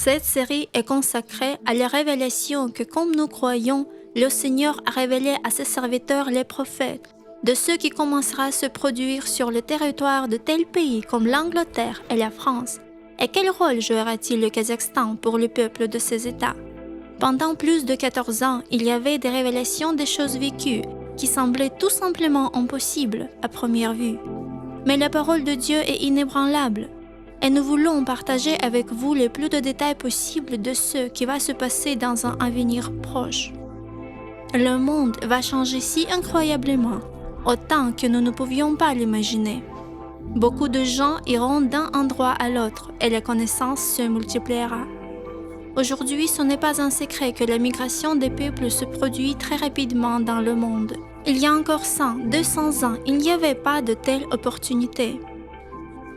Cette série est consacrée à la révélation que, comme nous croyons, le Seigneur a révélé à ses serviteurs les prophètes, de ce qui commencera à se produire sur le territoire de tels pays comme l'Angleterre et la France, et quel rôle jouera-t-il le Kazakhstan pour le peuple de ces États. Pendant plus de 14 ans, il y avait des révélations des choses vécues qui semblaient tout simplement impossibles à première vue. Mais la parole de Dieu est inébranlable. Et nous voulons partager avec vous le plus de détails possibles de ce qui va se passer dans un avenir proche. Le monde va changer si incroyablement, autant que nous ne pouvions pas l'imaginer. Beaucoup de gens iront d'un endroit à l'autre et la connaissance se multipliera. Aujourd'hui, ce n'est pas un secret que la migration des peuples se produit très rapidement dans le monde. Il y a encore 100, 200 ans, il n'y avait pas de telle opportunité.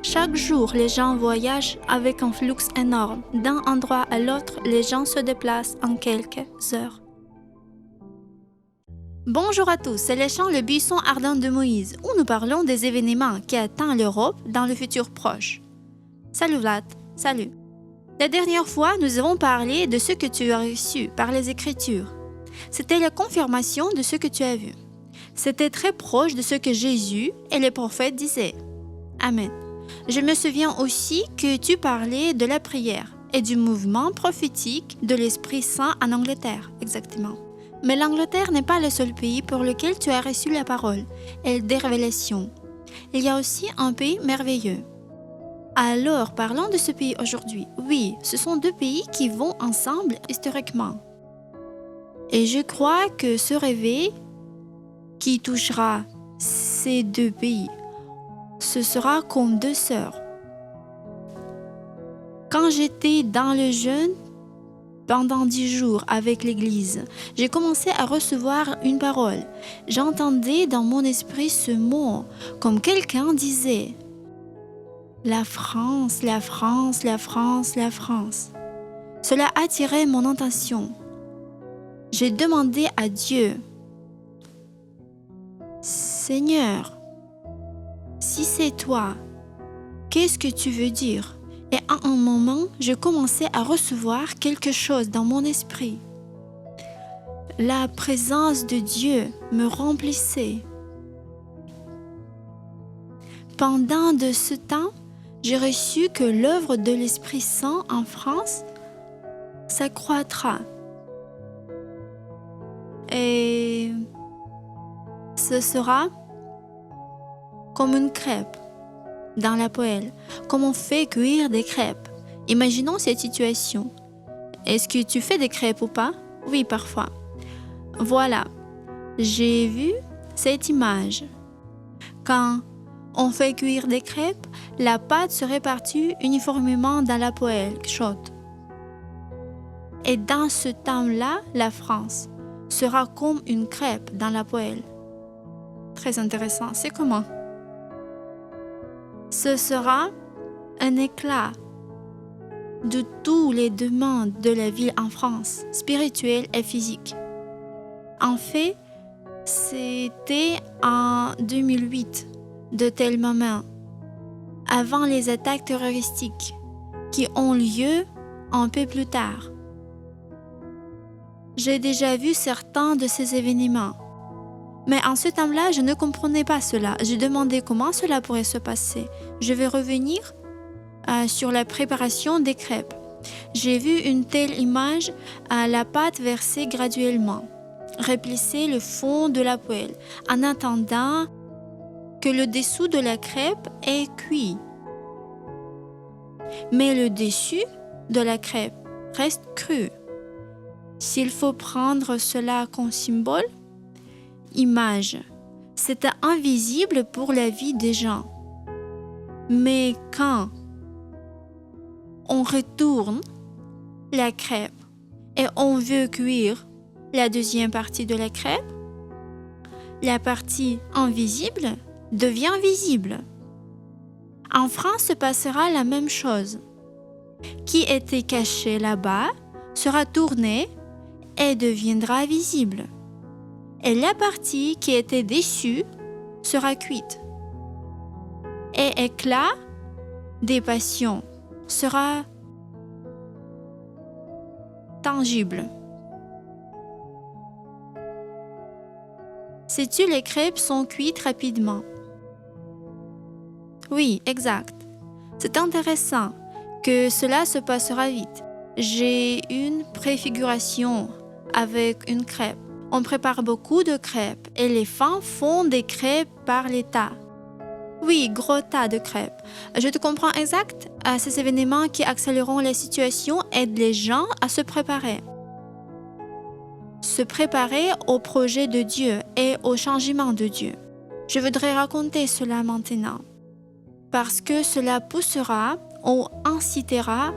Chaque jour, les gens voyagent avec un flux énorme. D'un endroit à l'autre, les gens se déplacent en quelques heures. Bonjour à tous, c'est le chant Le buisson ardent de Moïse, où nous parlons des événements qui attendent l'Europe dans le futur proche. Salut Vlad, salut. La dernière fois, nous avons parlé de ce que tu as reçu par les Écritures. C'était la confirmation de ce que tu as vu. C'était très proche de ce que Jésus et les prophètes disaient. Amen. Je me souviens aussi que tu parlais de la prière et du mouvement prophétique de l'Esprit Saint en Angleterre, exactement. Mais l'Angleterre n'est pas le seul pays pour lequel tu as reçu la parole et des révélations. Il y a aussi un pays merveilleux. Alors, parlons de ce pays aujourd'hui. Oui, ce sont deux pays qui vont ensemble historiquement. Et je crois que ce réveil qui touchera ces deux pays, ce sera comme deux sœurs. Quand j'étais dans le jeûne, pendant 10 jours avec l'Église, j'ai commencé à recevoir une parole. J'entendais dans mon esprit ce mot, comme quelqu'un disait « La France, la France, la France, la France ». Cela attirait mon attention. J'ai demandé à Dieu « Seigneur, si c'est toi, qu'est-ce que tu veux dire ?» Et à un moment, je commençais à recevoir quelque chose dans mon esprit. La présence de Dieu me remplissait. Pendant de ce temps, j'ai reçu que l'œuvre de l'Esprit Saint en France s'accroîtra. Et ce sera comme une crêpe dans la poêle, comme on fait cuire des crêpes. Imaginons cette situation. Est-ce que tu fais des crêpes ou pas? Oui, parfois. Voilà, j'ai vu cette image. Quand on fait cuire des crêpes, la pâte se répartit uniformément dans la poêle chaude. Et dans ce temps-là, la France sera comme une crêpe dans la poêle. Très intéressant. C'est comment? Ce sera un éclat de tous les demandes de la vie en France, spirituelle et physique. En fait, c'était en 2008, de tels moments, avant les attaques terroristiques qui ont lieu un peu plus tard. J'ai déjà vu certains de ces événements. Mais en ce temps-là, je ne comprenais pas cela. Je demandais comment cela pourrait se passer. Je vais revenir sur la préparation des crêpes. J'ai vu une telle image, la pâte versée graduellement, replisser le fond de la poêle, en attendant que le dessous de la crêpe est cuit. Mais le dessus de la crêpe reste cru. S'il faut prendre cela comme symbole, image, c'est invisible pour la vie des gens. Mais quand on retourne la crêpe et on veut cuire la deuxième partie de la crêpe, la partie invisible devient visible. En France se passera la même chose. Qui était caché là-bas sera tourné et deviendra visible. Et la partie qui était dessus sera cuite. Et éclat des passions sera tangible. Sais-tu, les crêpes sont cuites rapidement. Oui, exact. C'est intéressant que cela se passera vite. J'ai une préfiguration avec une crêpe. On prépare beaucoup de crêpes et les femmes font des crêpes par les tas. Oui, gros tas de crêpes. Je te comprends exact. Ces événements qui accéléreront la situation aident les gens à se préparer. Se préparer au projet de Dieu et au changement de Dieu. Je voudrais raconter cela maintenant. Parce que cela poussera ou incitera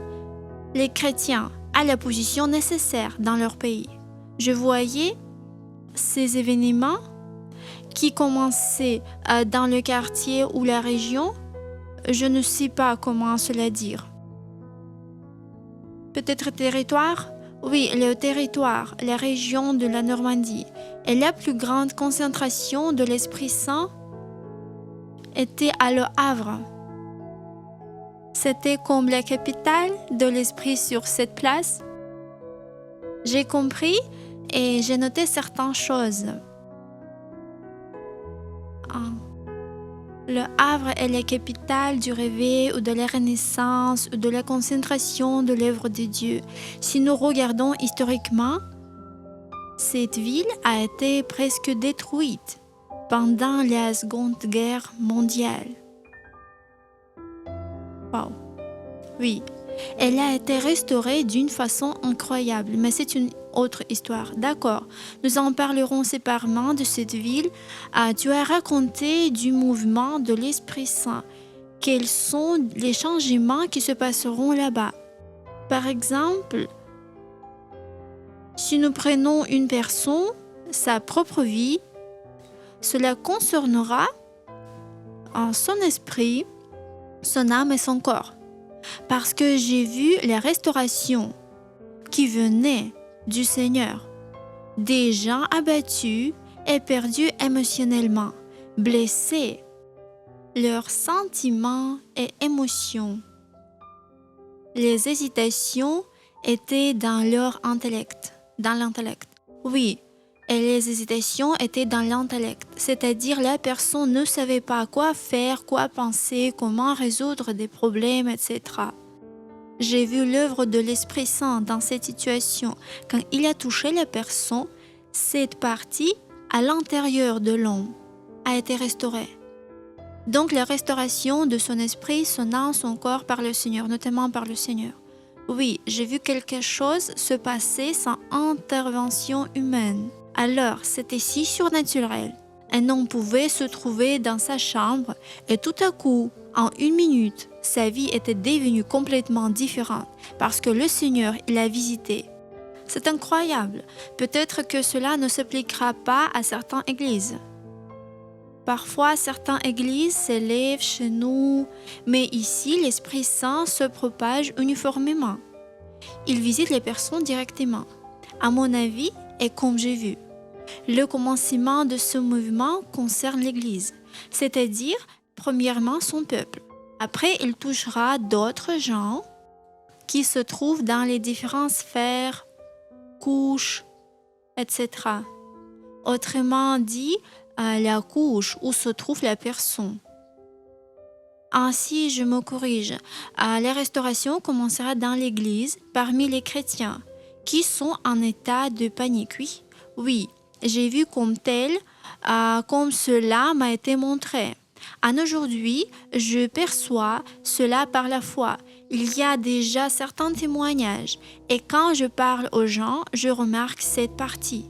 les chrétiens à la position nécessaire dans leur pays. Je voyais ces événements qui commençaient dans le quartier ou la région. Je ne sais pas comment cela dire. Peut-être territoire? Oui, le territoire, la région de la Normandie et la plus grande concentration de l'Esprit Saint était à Le Havre. C'était comme la capitale de l'Esprit sur cette place. J'ai compris et j'ai noté certaines choses. Le Havre est la capitale du réveil ou de la renaissance ou de la concentration de l'œuvre de Dieu. Si nous regardons historiquement, cette ville a été presque détruite pendant la Seconde Guerre mondiale. Wow. Oui, elle a été restaurée d'une façon incroyable, mais c'est une autre histoire. D'accord, nous en parlerons séparément de cette ville. Tu as raconté du mouvement de l'Esprit Saint. Quels sont les changements qui se passeront là-bas? Par exemple, si nous prenons une personne, sa propre vie, cela concernera son esprit, son âme et son corps. Parce que j'ai vu la restauration qui venait du Seigneur. Des gens abattus et perdus émotionnellement, blessés, leurs sentiments et émotions. Les hésitations étaient dans leur intellect, dans l'intellect. Oui, et les hésitations étaient dans l'intellect, c'est-à-dire la personne ne savait pas quoi faire, quoi penser, comment résoudre des problèmes, etc. J'ai vu l'œuvre de l'Esprit Saint dans cette situation. Quand il a touché la personne, cette partie à l'intérieur de l'homme a été restaurée. Donc la restauration de son esprit, son âme, son corps par le Seigneur, notamment par le Seigneur. Oui, j'ai vu quelque chose se passer sans intervention humaine. Alors, c'était si surnaturel. Un homme pouvait se trouver dans sa chambre et tout à coup, en 1 minute, sa vie était devenue complètement différente parce que le Seigneur l'a visité. C'est incroyable. Peut-être que cela ne s'appliquera pas à certaines églises. Parfois, certaines églises s'élèvent chez nous, mais ici, l'Esprit Saint se propage uniformément. Il visite les personnes directement. À mon avis, et comme j'ai vu, le commencement de ce mouvement concerne l'Église, c'est-à-dire, premièrement, son peuple. Après, il touchera d'autres gens qui se trouvent dans les différentes sphères, couches, etc. Autrement dit, la couche où se trouve la personne. Ainsi, je me corrige. La restauration commencera dans l'Église parmi les chrétiens qui sont en état de panique. Oui, j'ai vu comme tel, comme cela m'a été montré. Aujourd'hui, je perçois cela par la foi. Il y a déjà certains témoignages et quand je parle aux gens, je remarque cette partie.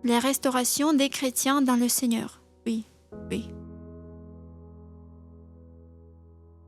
La restauration des chrétiens dans le Seigneur. Oui.